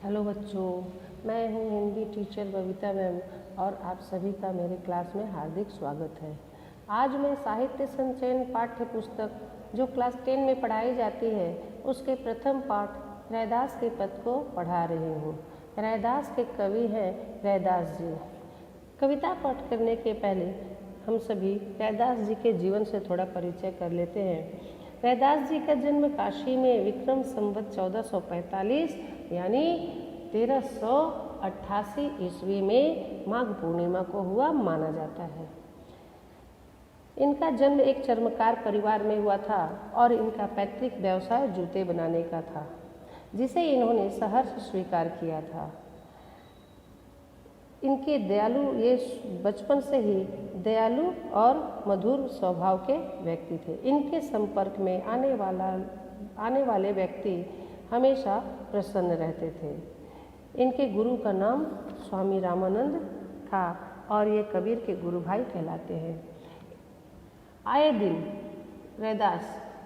Hello बच्चों, मैं हूँ हिंदी टीचर बबीता मैम और आप सभी का मेरे क्लास में हार्दिक स्वागत है। आज मैं साहित्य संचयन पाठ्य पुस्तक जो क्लास 10 में पढ़ाई जाती है उसके प्रथम पाठ रैदास के पद को पढ़ा रही हूँ। रैदास के कवि हैं रैदास जी। कविता पाठ करने के पहले हम सभी रैदास जी के जीवन से थोड़ा परिचय कर लेते हैं। रैदास जी का जन्म काशी में विक्रम संवत 1445 यानी 1388 ईस्वी में माघ पूर्णिमा को हुआ माना जाता है। इनका जन्म एक चर्मकार परिवार में हुआ था और इनका पैतृक व्यवसाय जूते बनाने का था, जिसे इन्होंने सहर्ष स्वीकार किया था। इनके ये बचपन से ही दयालु और मधुर स्वभाव के व्यक्ति थे। इनके संपर्क में आने वाले व्यक्ति हमेशा प्रसन्न रहते थे। इनके गुरु का नाम स्वामी रामानंद था और ये कबीर के गुरु भाई कहलाते हैं। आए दिन रैदास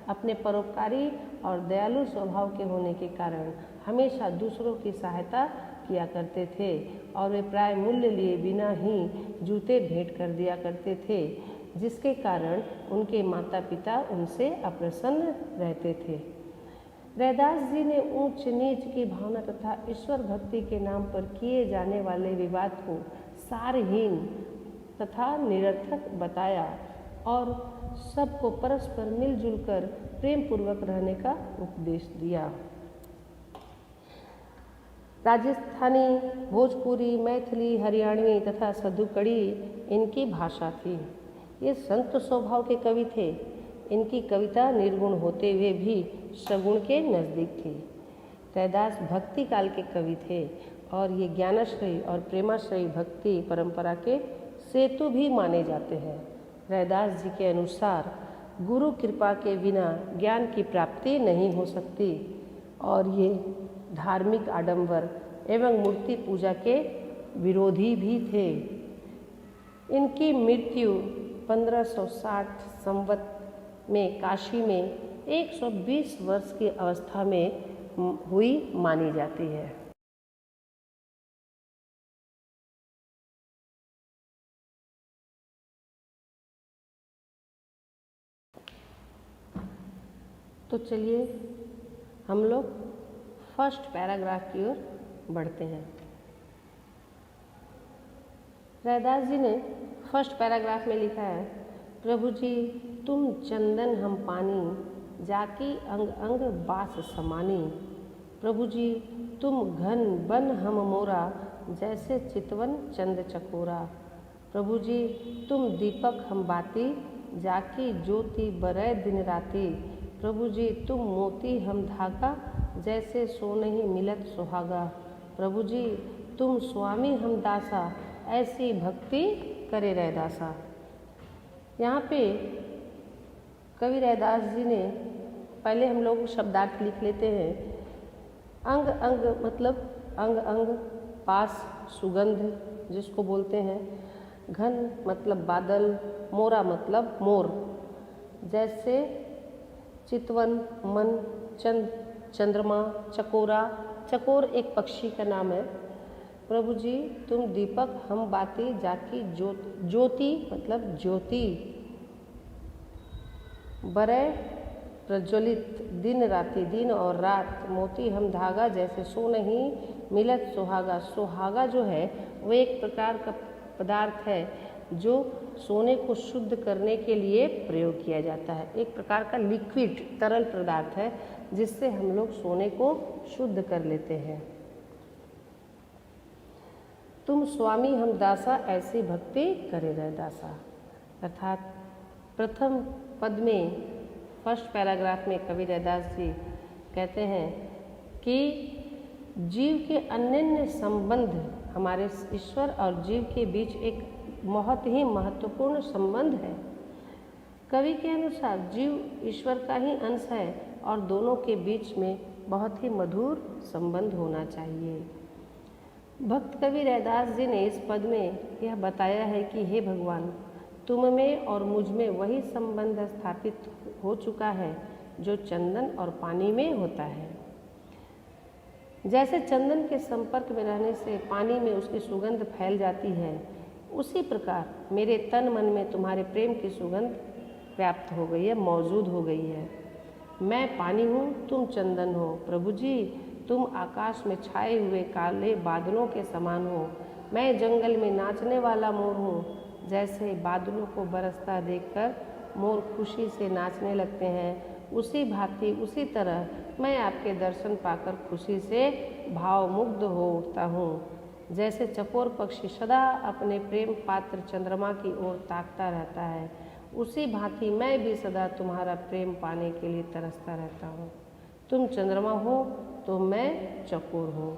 अपने परोपकारी और दयालु स्वभाव के होने के कारण हमेशा दूसरों की सहायता किया करते थे और वे प्राय मूल्य लिए बिना ही जूते भेंट कर दिया करते थे, जिसके कारण उनके माता पिता उनसे अप्रसन्न रहते थे। रैदास जी ने ऊंच नीच की भावना तथा ईश्वर भक्ति के नाम पर किए जाने वाले विवाद को सारहीन तथा निरर्थक बताया और सबको परस्पर मिलजुल कर प्रेम पूर्वक रहने का उपदेश दिया। राजस्थानी, भोजपुरी, मैथिली, हरियाणवी तथा सदुकड़ी इनकी भाषा थी। ये संत स्वभाव के कवि थे। इनकी कविता निर्गुण होते हुए भी सगुण के नज़दीक थी। रैदास भक्ति काल के कवि थे और ये ज्ञानाश्रयी और प्रेमाश्रयी भक्ति परंपरा के सेतु भी माने जाते हैं। रैदास जी के अनुसार गुरु कृपा के बिना ज्ञान की प्राप्ति नहीं हो सकती और ये धार्मिक आडंबर एवं मूर्ति पूजा के विरोधी भी थे। इनकी मृत्यु 1560 संवत में काशी में 120 वर्ष की अवस्था में हुई मानी जाती है। तो चलिए हम लोग फर्स्ट पैराग्राफ की ओर बढ़ते हैं। रैदास जी ने फर्स्ट पैराग्राफ में लिखा है, प्रभु जी तुम चंदन हम पानी, जाकी अंग अंग बास समानी। प्रभु जी तुम घन बन हम मोरा, जैसे चितवन चंद चकोरा। प्रभु जी तुम दीपक हम बाती, जाकी ज्योति बरय दिन राती। प्रभु जी तुम मोती हम धागा, जैसे सोनहि मिलत सुहागा। प्रभु जी तुम स्वामी हम दासा, ऐसी भक्ति करे रैदासा। यहाँ पे कवि रैदास जी ने पहले हम लोग शब्दार्थ लिख लेते हैं। अंग अंग मतलब अंग अंग, पास सुगंध जिसको बोलते हैं, घन मतलब बादल, मोरा मतलब मोर, जैसे चितवन मन, चंद्रमा, चकोरा, चकोर एक पक्षी का नाम है। प्रभु जी तुम दीपक हम बाती, जाकी ज्योति मतलब ज्योति, बरय प्रज्वलित दिन राति, दिन और रात, मोती हम धागा, जैसे सोनहि मिलत सुहागा। सुहागा जो है वो एक प्रकार का पदार्थ है जो सोने को शुद्ध करने के लिए प्रयोग किया जाता है। एक प्रकार का लिक्विड तरल पदार्थ है जिससे हम लोग सोने को शुद्ध कर लेते हैं। तुम स्वामी हम दासा, ऐसी भक्ति करे रैदासा। अर्थात प्रथम पद में फर्स्ट पैराग्राफ में कवि रैदास जी कहते हैं कि जीव के अन्योन्य संबंध, हमारे ईश्वर और जीव के बीच एक बहुत ही महत्वपूर्ण संबंध है। कवि के अनुसार जीव ईश्वर का ही अंश है और दोनों के बीच में बहुत ही मधुर संबंध होना चाहिए। भक्त कवि रैदास जी ने इस पद में यह बताया है कि हे भगवान, तुम में और मुझ में वही संबंध स्थापित हो चुका है जो चंदन और पानी में होता है। जैसे चंदन के संपर्क में रहने से पानी में उसकी सुगंध फैल जाती है, उसी प्रकार मेरे तन मन में तुम्हारे प्रेम की सुगंध व्याप्त हो गई है, मौजूद हो गई है। मैं पानी हूँ, तुम चंदन हो। प्रभु जी, तुम आकाश में छाए हुए काले बादलों के समान हो। मैं जंगल में नाचने वाला मोर हूँ। जैसे बादलों को बरसता देखकर मोर खुशी से नाचने लगते हैं, उसी भांति उसी तरह मैं आपके दर्शन पाकर खुशी से भावमुग्ध हो उठता हूँ। जैसे चकोर पक्षी सदा अपने प्रेम पात्र चंद्रमा की ओर ताकता रहता है, उसी भांति मैं भी सदा तुम्हारा प्रेम पाने के लिए तरसता रहता हूँ। तुम चंद्रमा हो तो मैं चकोर हूँ।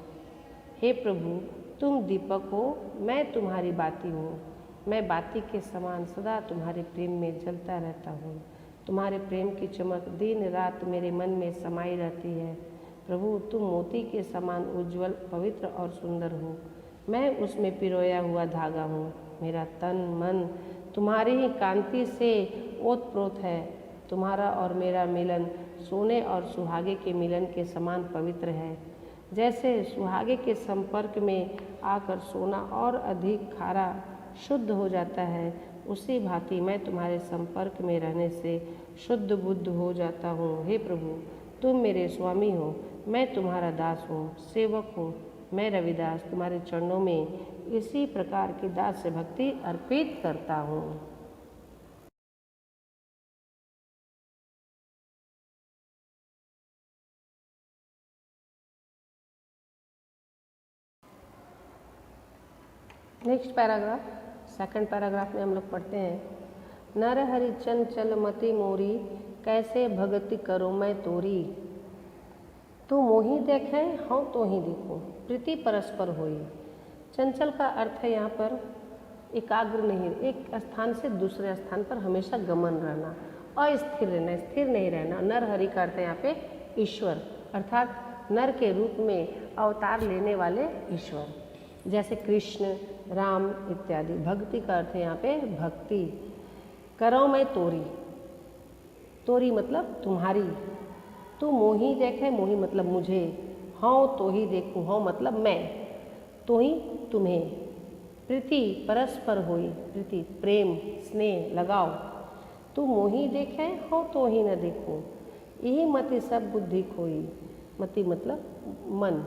हे प्रभु, तुम दीपक हो, मैं तुम्हारी बाती हूँ। मैं बाती के समान सदा तुम्हारे प्रेम में जलता रहता हूँ। तुम्हारे प्रेम की चमक दिन रात मेरे मन में समाई रहती है। प्रभु, तुम मोती के समान उज्जवल, पवित्र और सुंदर हो। मैं उसमें पिरोया हुआ धागा हूँ। मेरा तन मन तुम्हारी ही कांति से ओतप्रोत है। तुम्हारा और मेरा मिलन सोने और सुहागे के मिलन के समान पवित्र है। जैसे सुहागे के संपर्क में आकर सोना और अधिक खारा शुद्ध हो जाता है, उसी भांति मैं तुम्हारे संपर्क में रहने से शुद्ध बुद्ध हो जाता हूँ। हे प्रभु, तुम मेरे स्वामी हो, मैं तुम्हारा दास हूँ, सेवक हूँ। मैं रविदास तुम्हारे चरणों में इसी प्रकार की दास से भक्ति अर्पित करता हूँ। नेक्स्ट पैराग्राफ, सेकंड पैराग्राफ में हम लोग पढ़ते हैं, नर हरि चंचल मति मोरी, कैसे भगति करो मैं तोरी। तू मोही देखे हाँ तो ही देखो, प्रीति परस्पर होई। चंचल का अर्थ है यहाँ पर एकाग्र नहीं, एक स्थान से दूसरे स्थान पर हमेशा गमन रहना, अस्थिर रहना, स्थिर नहीं रहना। नर हरि का अर्थ है यहाँ पे ईश्वर, अर्थात नर के रूप में अवतार लेने वाले ईश्वर, जैसे कृष्ण, राम इत्यादि। भक्ति का अर्थ है यहाँ पे भक्ति। करो मैं तोरी, तोरी मतलब तुम्हारी। तू मोही देखे, मोही मतलब मुझे, हाँ तो ही देखूँ, हाँ मतलब मैं, तो ही तुम्हें। प्रीति परस्पर होई, प्रीति प्रेम स्नेह लगाओ। तू मोही देखे हाँ तो ही न देखूँ, यही मति सब बुद्धि खोई। मति मतलब मन।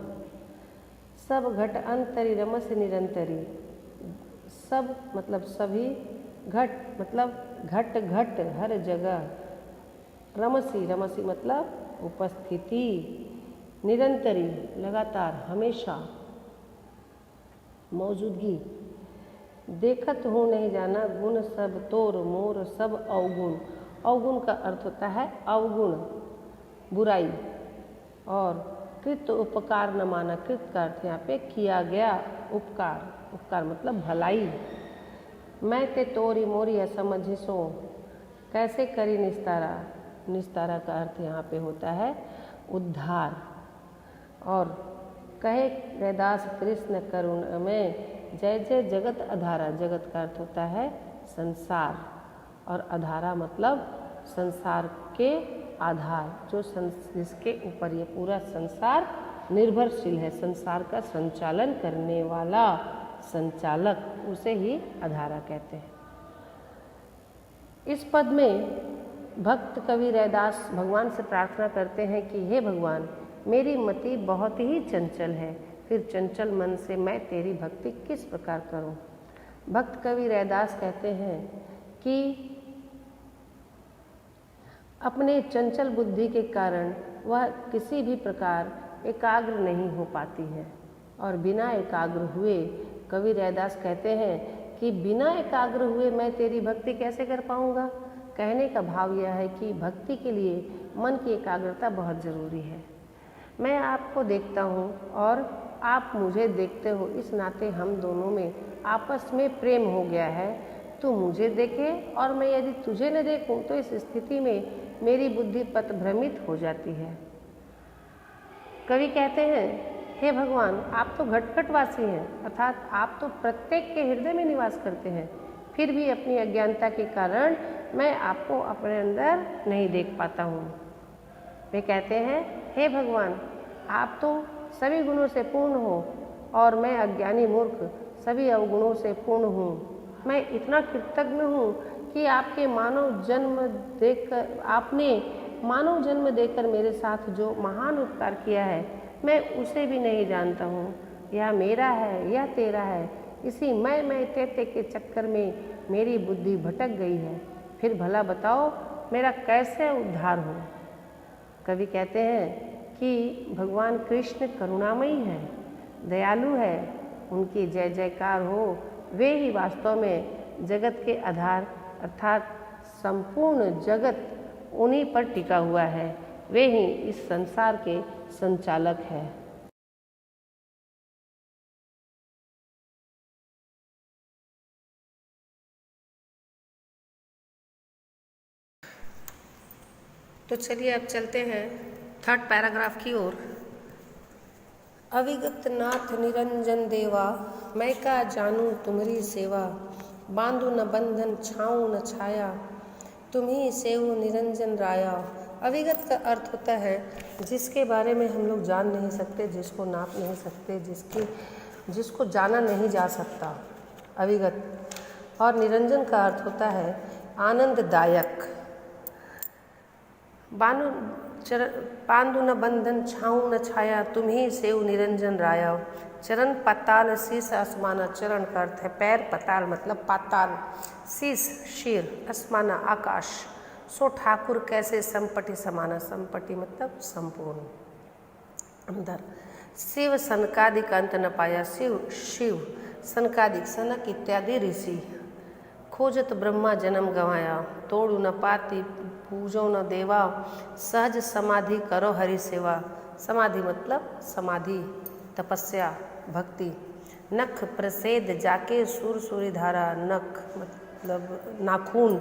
सब घट अंतरी रमस निरंतरी, सब मतलब सभी, घट मतलब घट घट हर जगह, रमसी रमसी मतलब उपस्थिति, निरंतरी लगातार हमेशा, मौजूदगी। देखत हूँ नहीं जाना गुण सब तोर मोर सब अवगुण। अवगुण का अर्थ होता है अवगुण, बुराई। और कृत उपकार न माना, कृत का अर्थ यहाँ पे किया गया उपकार, उपकार मतलब भलाई। मैं ते तोरी मोरी असमझिसो, कैसे करी निस्तारा। निस्तारा का अर्थ यहाँ पे होता है उद्धार। और कहे रैदास कृष्ण करुण में, जय जय जगत अधारा। जगत का अर्थ होता है संसार, और अधारा मतलब संसार के आधार, जो जिसके ऊपर ये पूरा संसार निर्भरशील है, संसार का संचालन करने वाला संचालक, उसे ही अधारा कहते हैं। इस पद में भक्त कवि रैदास भगवान से प्रार्थना करते हैं कि हे भगवान, मेरी मति बहुत ही चंचल है, फिर चंचल मन से मैं तेरी भक्ति किस प्रकार करूं। भक्त कवि रैदास कहते हैं कि अपने चंचल बुद्धि के कारण वह किसी भी प्रकार एकाग्र नहीं हो पाती है। और बिना एकाग्र हुए, कवि रैदास कहते हैं कि बिना एकाग्र हुए मैं तेरी भक्ति कैसे कर पाऊंगा। कहने का भाव यह है कि भक्ति के लिए मन की एकाग्रता बहुत ज़रूरी है। मैं आपको देखता हूँ और आप मुझे देखते हो, इस नाते हम दोनों में आपस में प्रेम हो गया है। तू मुझे देखे और मैं यदि तुझे न देखूं तो इस स्थिति में मेरी बुद्धि पथ भ्रमित हो जाती है। कवि कहते हैं, हे भगवान, आप तो घटघटवासी हैं, अर्थात आप तो प्रत्येक के हृदय में निवास करते हैं, फिर भी अपनी अज्ञानता के कारण मैं आपको अपने अंदर नहीं देख पाता हूँ। वे कहते हैं, हे भगवान, आप तो सभी गुणों से पूर्ण हो और मैं अज्ञानी मूर्ख सभी अवगुणों से पूर्ण हूँ। मैं इतना कृतज्ञ हूँ कि आपने मानव जन्म देकर मेरे साथ जो महान उपकार किया है, मैं उसे भी नहीं जानता हूँ। यह मेरा है, यह तेरा है, इसी मैं तेते के चक्कर में मेरी बुद्धि भटक गई है। फिर भला बताओ मेरा कैसे उद्धार हो। कवि कहते हैं कि भगवान कृष्ण करुणामयी है, दयालु है, उनकी जय जयकार हो। वे ही वास्तव में जगत के आधार अर्थात संपूर्ण जगत उन्हीं पर टिका हुआ है। वे ही इस संसार के संचालक हैं। तो चलिए अब चलते हैं थर्ड पैराग्राफ की ओर। अविगत नाथ निरंजन देवा, मैं का जानू तुम्हारी सेवा। बांधु न बंधन छाऊं न छाया, तुम्ही सेवु निरंजन राया। अविगत का अर्थ होता है जिसके बारे में हम लोग जान नहीं सकते, जिसको नाप नहीं सकते, जिसको जाना नहीं जा सकता, अविगत। और निरंजन का अर्थ होता है आनंददायक। पांडु न बंधन छाऊं न छाया, तुम्ही सेव निरंजन राया। चरण पाताल शीस आसमाना, चरण का अर्थ है पैर, पाताल मतलब पाताल, शीस शीर, आसमाना आकाश। सो ठाकुर कैसे संपटि समाना, संपटि मतलब संपूर्ण अंदर। शिव सनकादिक अंत न पाया, शिव सनकादिक सनक इत्यादि ऋषि। खोजत ब्रह्मा जन्म गंवाया, तोड़ू न पाती पूजो न देवा। सहज समाधि करो हरि सेवा, समाधि मतलब समाधि, तपस्या, भक्ति। नख प्रसेद जाके सुर सुरी धारा, नख मतलब नाखून,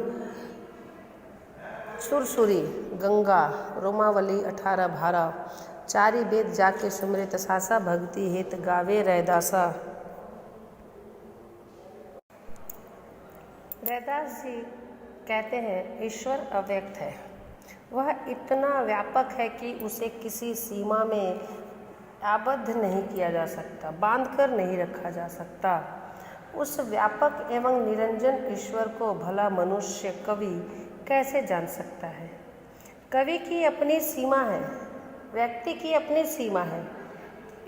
सुरसुरी गंगा, रोमावली 18 भारा। चारि वेद जाके सुमृत सासा, भक्ति हेत गावे रैदासा। रैदास जी कहते हैं ईश्वर अव्यक्त है, वह इतना व्यापक है कि उसे किसी सीमा में आबद्ध नहीं किया जा सकता, बांधकर नहीं रखा जा सकता। उस व्यापक एवं निरंजन ईश्वर को भला मनुष्य कवि कैसे जान सकता है। कवि की अपनी सीमा है, व्यक्ति की अपनी सीमा है।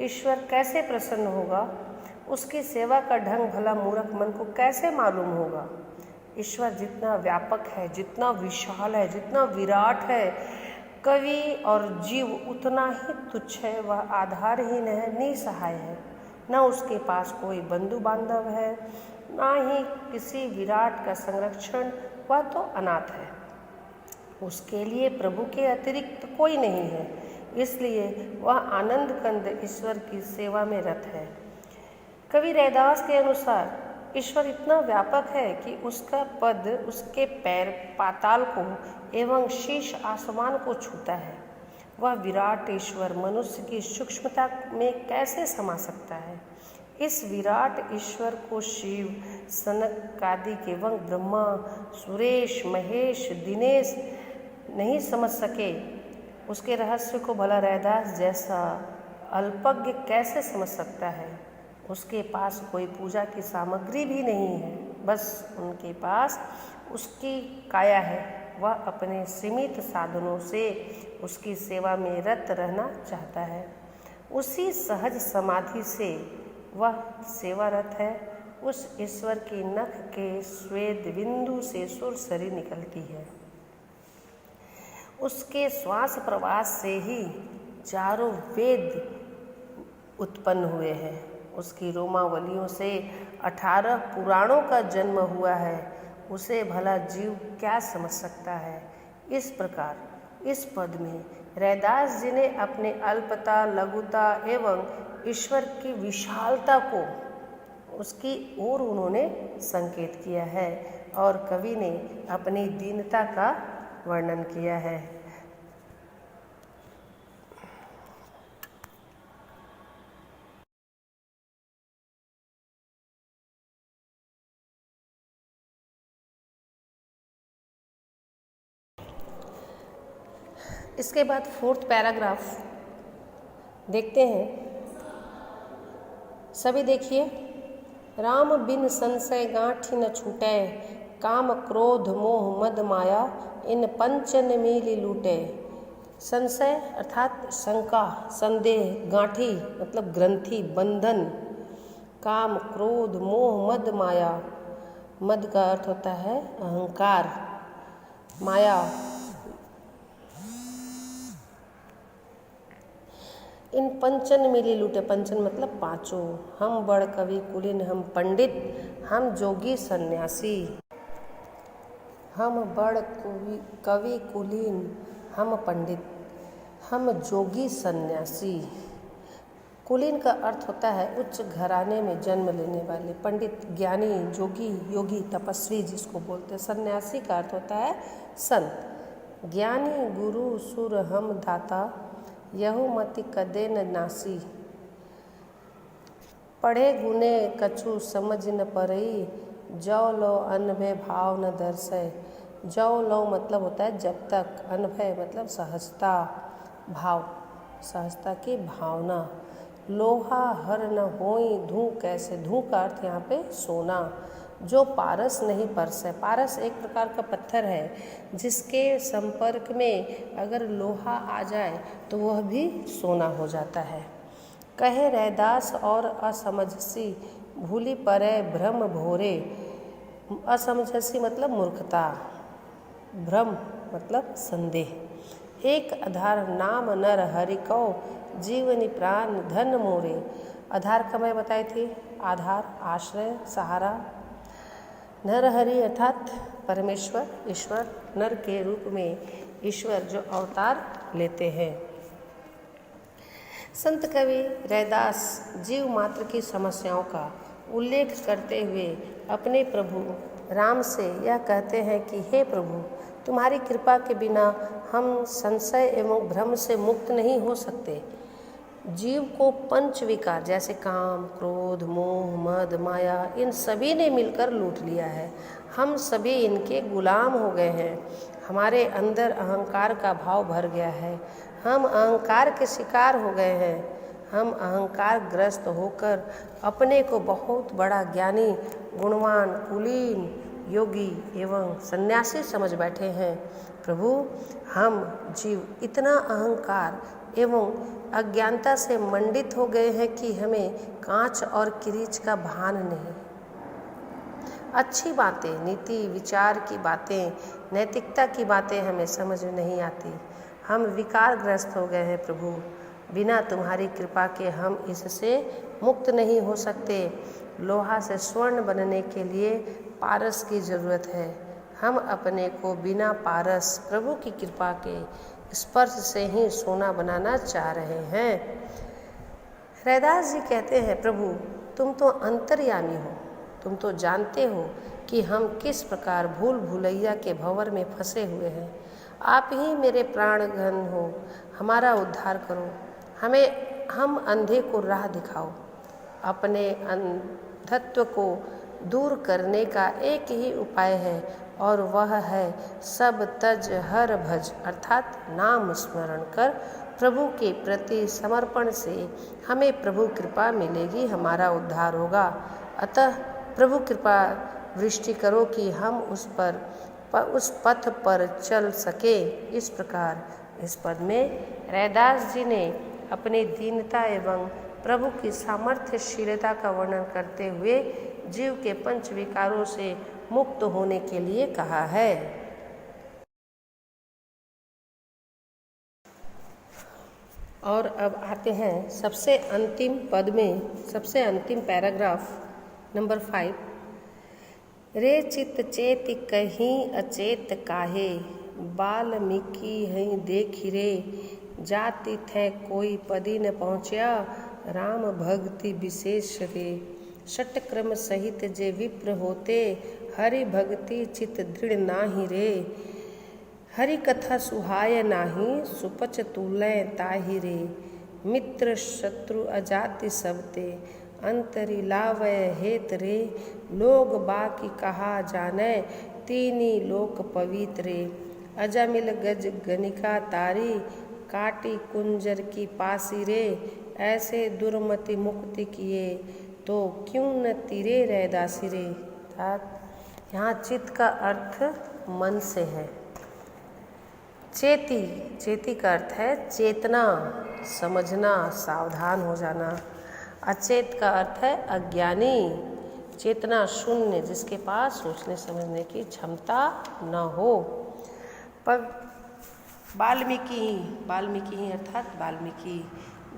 ईश्वर कैसे प्रसन्न होगा, उसकी सेवा का ढंग भला मूर्ख मन को कैसे मालूम होगा। ईश्वर जितना व्यापक है, जितना विशाल है, जितना विराट है, कवि और जीव उतना ही तुच्छ है। वह आधारहीन है, निसहाय है, न उसके पास कोई बंधु बांधव है, ना ही किसी विराट का संरक्षण। वह तो अनाथ है, उसके लिए प्रभु के अतिरिक्त कोई नहीं है, इसलिए वह आनंद कंद ईश्वर की सेवा में रत है। कवि रैदास के अनुसार ईश्वर इतना व्यापक है कि उसका पद उसके पैर पाताल को एवं शीश आसमान को छूता है। वह विराट ईश्वर मनुष्य की सूक्ष्मता में कैसे समा सकता है। इस विराट ईश्वर को शिव, सनकादिक एवं ब्रह्मा, सुरेश, महेश, दिनेश नहीं समझ सके। उसके रहस्य को भला रैदास जैसा अल्पज्ञ कैसे समझ सकता है। उसके पास कोई पूजा की सामग्री भी नहीं है, बस उनके पास उसकी काया है। वह अपने सीमित साधनों से उसकी सेवा में रत रहना चाहता है। उसी सहज समाधि से वह सेवारत है। उस ईश्वर की नख के स्वेद बिंदु से सुरसरी निकलती है। उसके श्वास प्रवास से ही चारों वेद उत्पन्न हुए हैं। उसकी रोमावलियों से 18 पुराणों का जन्म हुआ है। उसे भला जीव क्या समझ सकता है। इस प्रकार इस पद में रैदास जी ने अपने अल्पता, लघुता एवं ईश्वर की विशालता को उसकी ओर उन्होंने संकेत किया है और कवि ने अपनी दीनता का वर्णन किया है। इसके बाद फोर्थ पैराग्राफ देखते हैं। सभी देखिए, राम बिन संशय गांठी न छूटे, काम क्रोध मोह मद माया इन पंचन मीली लूटे। संशय अर्थात शंका, संदेह, गांठी मतलब ग्रंथि, बंधन, काम क्रोध मोह मद माया, मद का अर्थ होता है अहंकार, माया, इन पंचन मिली लूटे। पंचन मतलब पांचों, हम बड़ कवि कुलीन, हम पंडित, हम जोगी सन्यासी। हम बड़ कवि कुलीन, हम पंडित, हम जोगी सन्यासी। कुलीन का अर्थ होता है उच्च घराने में जन्म लेने वाले, पंडित ज्ञानी, जोगी योगी तपस्वी जिसको बोलते हैं। सन्यासी का अर्थ होता है संत। ज्ञानी गुरु सुर हम दाता, यहु मति कदे न नासी। पढ़े गुने कछु समझ न परई, जौ लो अनभय भाव न दर्शय। जौ लो मतलब होता है जब तक, अनभय मतलब सहजता, भाव सहजता की भावना। लोहा हर न होई धू कैसे, धू का अर्थ यहाँ पे सोना। जो पारस नहीं परसे, पारस एक प्रकार का पत्थर है जिसके संपर्क में अगर लोहा आ जाए तो वह भी सोना हो जाता है। कहे रैदास और असमझसी, भूली परे भ्रम भोरे। असमझसी मतलब मूर्खता, भ्रम मतलब संदेह। एक आधार नाम नर हरि को, जीवनी प्राण धन मोरे। आधार का मैं बताई थी, आधार आश्रय सहारा। नर हरि अर्थात परमेश्वर, ईश्वर, नर के रूप में ईश्वर जो अवतार लेते हैं। संत कवि रैदास जीव मात्र की समस्याओं का उल्लेख करते हुए अपने प्रभु राम से यह कहते हैं कि हे प्रभु, तुम्हारी कृपा के बिना हम संशय एवं भ्रम से मुक्त नहीं हो सकते। जीव को पंच विकार जैसे काम, क्रोध, मोह, मद, माया, इन सभी ने मिलकर लूट लिया है। हम सभी इनके गुलाम हो गए हैं। हमारे अंदर अहंकार का भाव भर गया है। हम अहंकार के शिकार हो गए हैं। हम अहंकार ग्रस्त होकर अपने को बहुत बड़ा ज्ञानी, गुणवान, कुलीन, योगी एवं सन्यासी समझ बैठे हैं। प्रभु, हम जीव इतना अहंकार एवं अज्ञानता से मंडित हो गए हैं कि हमें कांच और किरीच का भान नहीं। अच्छी बातें, नीति विचार की बातें, नैतिकता की बातें हमें समझ में नहीं आती। हम विकारग्रस्त हो गए हैं प्रभु। बिना तुम्हारी कृपा के हम इससे मुक्त नहीं हो सकते। लोहा से स्वर्ण बनने के लिए पारस की जरूरत है। हम अपने को बिना पारस प्रभु की कृपा के स्पर्श से ही सोना बनाना चाह रहे हैं। रैदास जी कहते हैं, प्रभु तुम तो अंतर्यामी हो, तुम तो जानते हो कि हम किस प्रकार भूल भुलैया के भंवर में फंसे हुए हैं। आप ही मेरे प्राणघन हो, हमारा उद्धार करो। हम अंधे को राह दिखाओ। अपने अंधत्व को दूर करने का एक ही उपाय है और वह है सब तज हर भज, अर्थात नाम स्मरण कर प्रभु के प्रति समर्पण से हमें प्रभु कृपा मिलेगी, हमारा उद्धार होगा। अतः प्रभु कृपा वृष्टि करो कि हम उस पथ पर चल सके। इस प्रकार इस पद में रैदास जी ने अपनी दीनता एवं प्रभु की सामर्थ्यशीलता का वर्णन करते हुए जीव के पंच विकारों से मुक्त होने के लिए कहा है। और अब आते हैं सबसे अंतिम पद में, सबसे अंतिम पैराग्राफ नंबर 5। रे चित चेत कहीं अचेत काहे, बाल्मीकि हई देखि रे, जाति थे कोई पदी न पहुँचा, राम भक्ति विशेष रे। षटक्रम सहित जे विप्र होते, हरि भक्ति चित दृढ़ नाही रे। हरि कथा सुहाय नाही, सुपच तुलय ताहि रे। मित्र शत्रु अजाति सबते, अंतरि लावय हेत रे। लोग बाकी कहा जाने, तीनी लोक पवित्र रे। अजामिल गज गनिका तारी, काटी कुंजर की पासी रे। ऐसे दुर्मति मुक्ति किए, तो क्यों न तीरे रैदासी रे। अर्थात यहाँ चित्त का अर्थ मन से है। चेती, चेती का अर्थ है चेतना, समझना, सावधान हो जाना। अचेत का अर्थ है अज्ञानी, चेतना शून्य, जिसके पास सोचने समझने की क्षमता न हो। पर वाल्मीकि ही अर्थात वाल्मीकि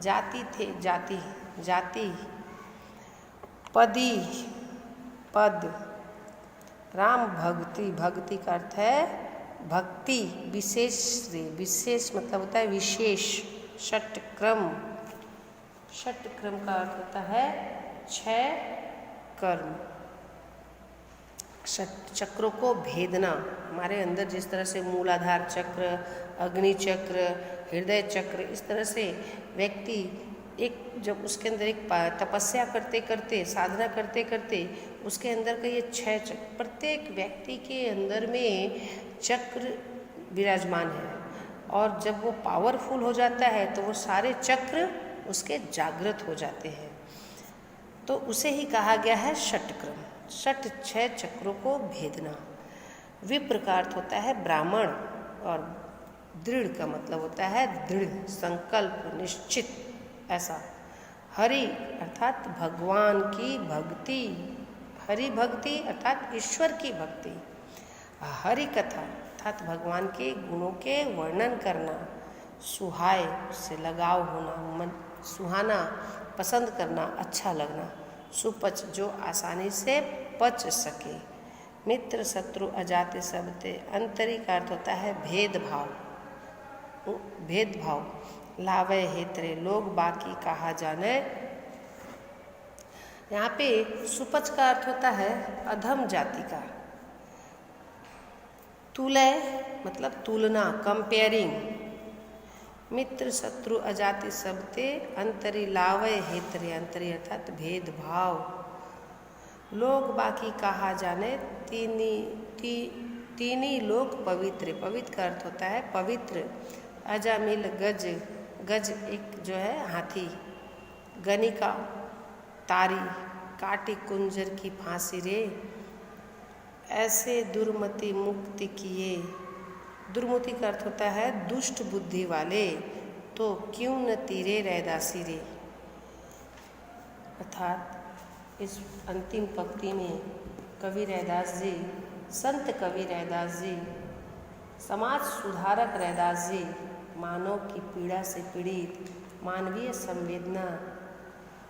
जाति थे, जाति पदी, पद। राम भक्ति का अर्थ है भक्ति, विशेष मतलब होता है विशेष। षटक्रम का अर्थ होता है 6 कर्म। चक्रों को भेदना, हमारे अंदर जिस तरह से मूलाधार चक्र, अग्नि चक्र, हृदय चक्र, इस तरह से व्यक्ति जब उसके अंदर एक तपस्या करते करते, साधना करते करते उसके अंदर का ये 6 चक्र, प्रत्येक व्यक्ति के अंदर में चक्र विराजमान है। और जब वो पावरफुल हो जाता है तो वो सारे चक्र उसके जागृत हो जाते हैं। तो उसे ही कहा गया है षटक्रम। 6 चक्रों को भेदना। विप्र का अर्थ होता है ब्राह्मण, और दृढ़ का मतलब होता है दृढ़, संकल्प, निश्चित, ऐसा। हरि अर्थात भगवान की भक्ति, हरि भक्ति अर्थात ईश्वर की भक्ति। हरि कथा अर्थात भगवान के गुणों के वर्णन करना। सुहाय से लगाव होना, मन सुहाना, पसंद करना, अच्छा लगना। सुपच जो आसानी से पच सके। मित्र शत्रु अजाते सबते। अंतरी का अर्थ होता है भेदभाव। लावे हेतरे लोग बाकी कहा जाने। यहाँ पे सुपच का अर्थ होता है अधम जाति का। तुलय मतलब तुलना, कंपेयरिंग। मित्र शत्रु अजाति सबते। अंतरी लावय हेतरे, अंतरी अर्थात भेदभाव। लोग बाकी कहा जाने। तीनी लोग पवित्र, पवित्र का अर्थ होता है पवित्र। अजामिल गज, गज एक जो है हाथी। गनिका तारी, काटी कुंजर की फांसी रे। ऐसे दुर्मति मुक्ति किए। दुर्मति का अर्थ होता है दुष्ट बुद्धि वाले। तो क्यों न तीरे रैदासी रे। अर्थात इस अंतिम पंक्ति में कवि रैदास जी, संत कवि रैदास जी, समाज सुधारक रैदास जी मानव की पीड़ा से पीड़ित मानवीय संवेदना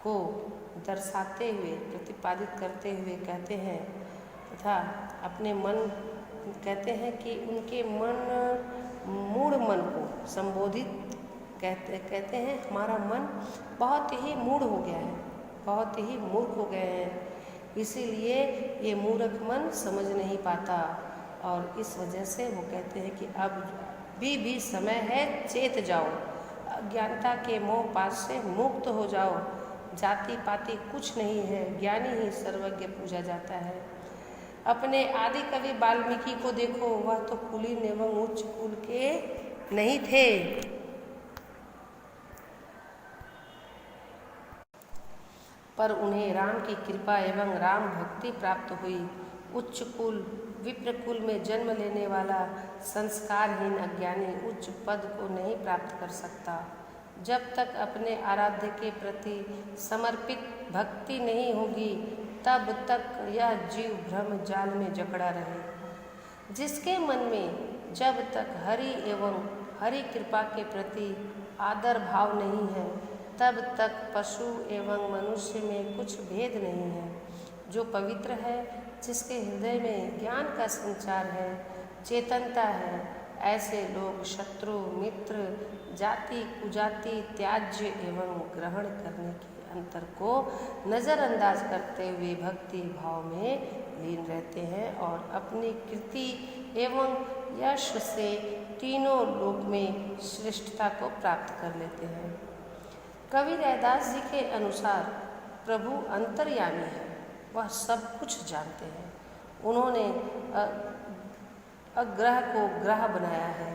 को दर्शाते हुए, प्रतिपादित करते हुए कहते हैं तथा अपने मन कहते हैं कि उनके मूढ़ मन को संबोधित कहते हैं हमारा मन बहुत ही मूढ़ हो गया है, बहुत ही मूर्ख हो गए हैं, इसीलिए ये मूर्ख मन समझ नहीं पाता। और इस वजह से वो कहते हैं कि अब भी समय है, चेत जाओ, अज्ञानता के मोह पास से मुक्त हो जाओ। जाति पाति कुछ नहीं है, ज्ञानी ही सर्वज्ञ पूजा जाता है। अपने आदि कवि वाल्मीकि को देखो, वह तो कुलीन एवं उच्च कुल के नहीं थे, पर उन्हें राम की कृपा एवं राम भक्ति प्राप्त हुई। उच्च कुल विप्र कुल में जन्म लेने वाला संस्कारहीन अज्ञानी उच्च पद को नहीं प्राप्त कर सकता। जब तक अपने आराध्य के प्रति समर्पित भक्ति नहीं होगी, तब तक यह जीव भ्रम जाल में जकड़ा रहे। जिसके मन में जब तक हरि एवं हरि कृपा के प्रति आदर भाव नहीं है, तब तक पशु एवं मनुष्य में कुछ भेद नहीं है। जो पवित्र है, जिसके हृदय में ज्ञान का संचार है, चेतनता है, ऐसे लोग शत्रु मित्र जाति कुजाति त्याज्य एवं ग्रहण करने के अंतर को नज़रअंदाज करते हुए भक्ति भाव में लीन रहते हैं और अपनी कीर्ति एवं यश से तीनों लोक में श्रेष्ठता को प्राप्त कर लेते हैं। कवि रैदास जी के अनुसार प्रभु अंतर्यामी है, वह सब कुछ जानते हैं। उन्होंने अग्रह को ग्रह बनाया है,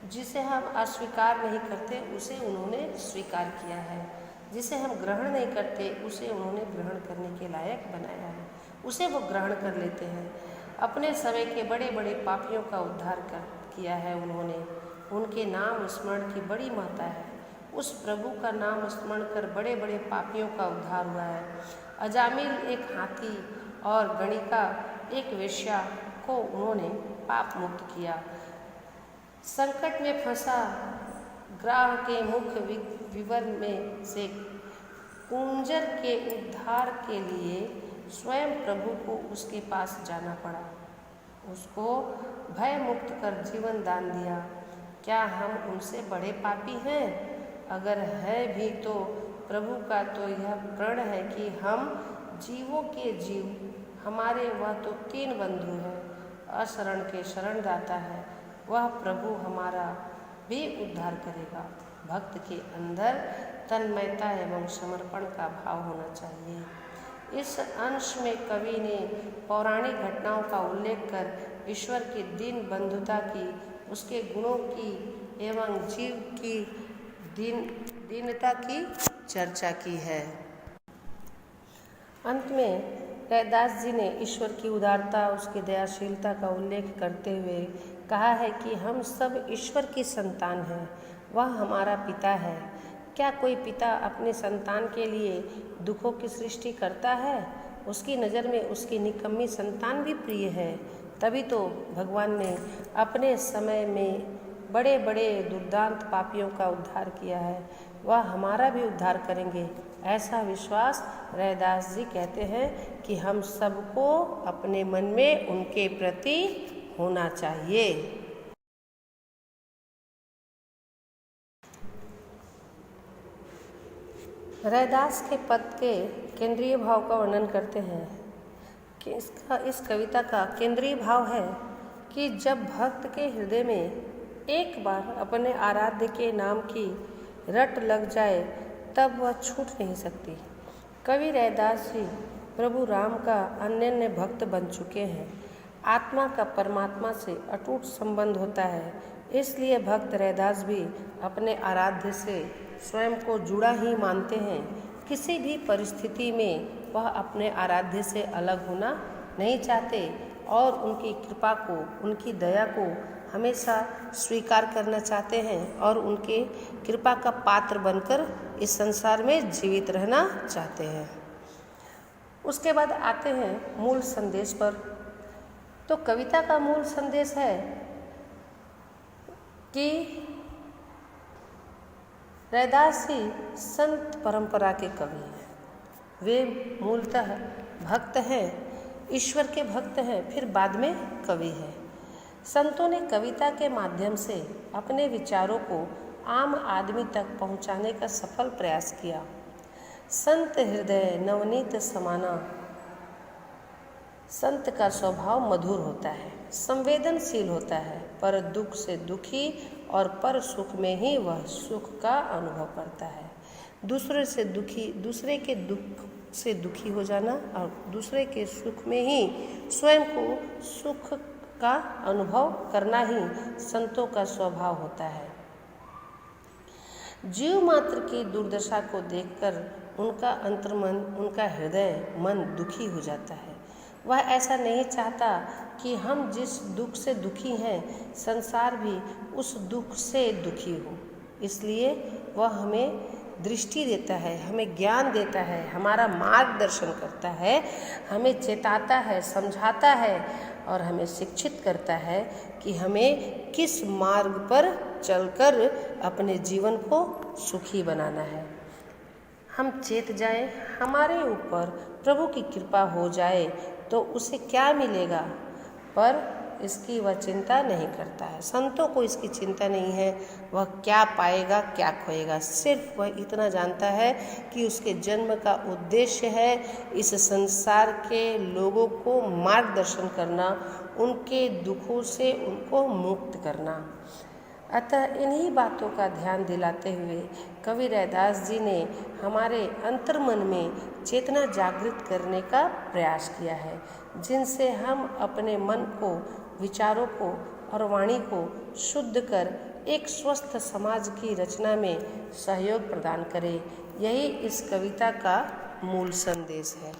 जिसे हम अस्वीकार नहीं करते उसे उन्होंने स्वीकार किया है। जिसे हम ग्रहण नहीं करते उसे उन्होंने ग्रहण करने के लायक बनाया है, उसे वो ग्रहण कर लेते हैं। अपने समय के बड़े बड़े पापियों का उद्धार किया है उन्होंने। उनके नाम स्मरण की बड़ी महत्ता है। उस प्रभु का नाम स्मरण कर बड़े बड़े पापियों का उद्धार हुआ है। अजामिल एक हाथी और गणिका एक वेश्या को उन्होंने पाप मुक्त किया। संकट में फंसा ग्राह के मुख विवर में से कुंजर के उद्धार के लिए स्वयं प्रभु को उसके पास जाना पड़ा। उसको भय मुक्त कर जीवन दान दिया। क्या हम उनसे बड़े पापी हैं? अगर है भी तो प्रभु का तो यह प्रण है कि हम जीवों के जीव हमारे, वह तो 3 बंधु है। अशरण के शरण दाता है, वह प्रभु हमारा भी उद्धार करेगा। भक्त के अंदर तन्मयता एवं समर्पण का भाव होना चाहिए। इस अंश में कवि ने पौराणिक घटनाओं का उल्लेख कर ईश्वर की दीन बंधुता की, उसके गुणों की एवं जीव की दीनता की चर्चा की है। अंत में रैदास जी ने ईश्वर की उदारता, उसकी दयाशीलता का उल्लेख करते हुए कहा है कि हम सब ईश्वर की संतान हैं, वह हमारा पिता है। क्या कोई पिता अपने संतान के लिए दुखों की सृष्टि करता है? उसकी नज़र में उसकी निकम्मी संतान भी प्रिय है। तभी तो भगवान ने अपने समय में बड़े बड़े दुर्दांत पापियों का उद्धार किया है। वह हमारा भी उद्धार करेंगे, ऐसा विश्वास रैदास जी कहते हैं कि हम सबको अपने मन में उनके प्रति होना चाहिए। रैदास के पद के केंद्रीय भाव का वर्णन करते हैं कि इस कविता का केंद्रीय भाव है कि जब भक्त के हृदय में एक बार अपने आराध्य के नाम की रट लग जाए तब वह छूट नहीं सकती। कवि रैदास जी प्रभु राम का अनन्य भक्त बन चुके हैं। आत्मा का परमात्मा से अटूट संबंध होता है, इसलिए भक्त रैदास भी अपने आराध्य से स्वयं को जुड़ा ही मानते हैं। किसी भी परिस्थिति में वह अपने आराध्य से अलग होना नहीं चाहते और उनकी कृपा को, उनकी दया को हमेशा स्वीकार करना चाहते हैं और उनके कृपा का पात्र बनकर इस संसार में जीवित रहना चाहते हैं। उसके बाद आते हैं मूल संदेश पर। तो कविता का मूल संदेश है कि रैदास ही संत परंपरा के कवि हैं। वे मूलतः भक्त हैं, ईश्वर के भक्त हैं, फिर बाद में कवि हैं। संतों ने कविता के माध्यम से अपने विचारों को आम आदमी तक पहुंचाने का सफल प्रयास किया। संत हृदय नवनीत समाना। संत का स्वभाव मधुर होता है, संवेदनशील होता है, पर दुख से दुखी और पर सुख में ही वह सुख का अनुभव करता है। दूसरे के दुख से दुखी हो जाना और दूसरे के सुख में ही स्वयं को सुख का अनुभव करना ही संतों का स्वभाव होता है। जीव मात्र की दुर्दशा को देखकर उनका अंतर्मन, उनका हृदय मन दुखी हो जाता है। वह ऐसा नहीं चाहता कि हम जिस दुख से दुखी हैं संसार भी उस दुख से दुखी हो। इसलिए वह हमें दृष्टि देता है, हमें ज्ञान देता है, हमारा मार्गदर्शन करता है, हमें चेताता है, समझाता है और हमें शिक्षित करता है कि हमें किस मार्ग पर चलकर अपने जीवन को सुखी बनाना है। हम चेत जाएं, हमारे ऊपर प्रभु की कृपा हो जाए तो उसे क्या मिलेगा, पर इसकी वह चिंता नहीं करता है। संतों को इसकी चिंता नहीं है, वह क्या पाएगा क्या खोएगा। सिर्फ वह इतना जानता है कि उसके जन्म का उद्देश्य है इस संसार के लोगों को मार्गदर्शन करना, उनके दुखों से उनको मुक्त करना। अतः इन्हीं बातों का ध्यान दिलाते हुए कवि रैदास जी ने हमारे अंतर्मन में चेतना जागृत करने का प्रयास किया है, जिनसे हम अपने मन को, विचारों को और वाणी को शुद्ध कर एक स्वस्थ समाज की रचना में सहयोग प्रदान करें। यही इस कविता का मूल संदेश है।